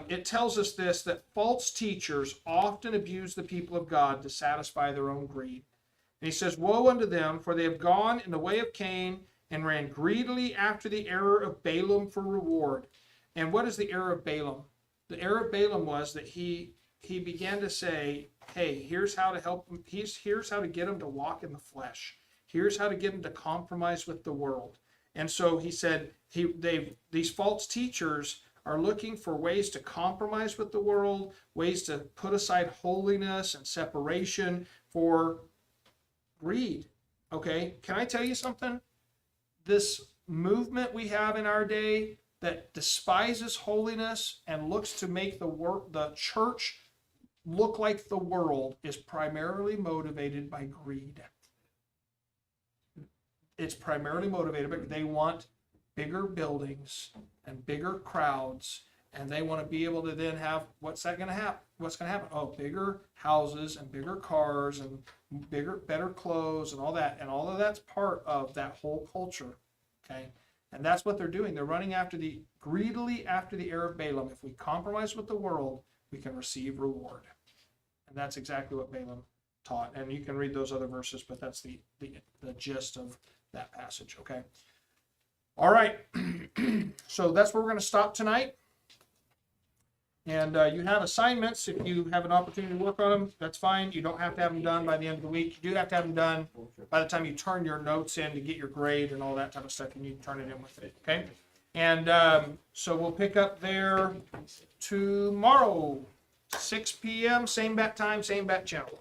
[SPEAKER 1] It tells us this, that false teachers often abuse the people of God to satisfy their own greed. And he says, woe unto them, for they have gone in the way of Cain and ran greedily after the error of Balaam for reward. And what is the error of Balaam? The error of Balaam was that he began to say, hey, here's how to help him. Here's how to get him to walk in the flesh. Here's how to get him to compromise with the world. And so he said, these false teachers are looking for ways to compromise with the world, ways to put aside holiness and separation for greed. Okay, can I tell you something? This movement we have in our day that despises holiness and looks to make the church look like the world is primarily motivated by greed. It's primarily motivated by they want bigger buildings and bigger crowds, and they want to be able to then have, what's going to happen? Oh, bigger houses and bigger cars and better clothes and all that. And all of that's part of that whole culture. Okay. And that's what they're doing. They're running greedily after the error of Balaam. If we compromise with the world, we can receive reward. And that's exactly what Balaam taught. And you can read those other verses, but that's the gist of that passage. Okay. All right. So that's where we're going to stop tonight. And you have assignments. If you have an opportunity to work on them, that's fine. You don't have to have them done by the end of the week. You do have to have them done by the time you turn your notes in to get your grade and all that type of stuff, and you turn it in with it. Okay? And so we'll pick up there tomorrow, 6 p.m., same bat time, same bat channel.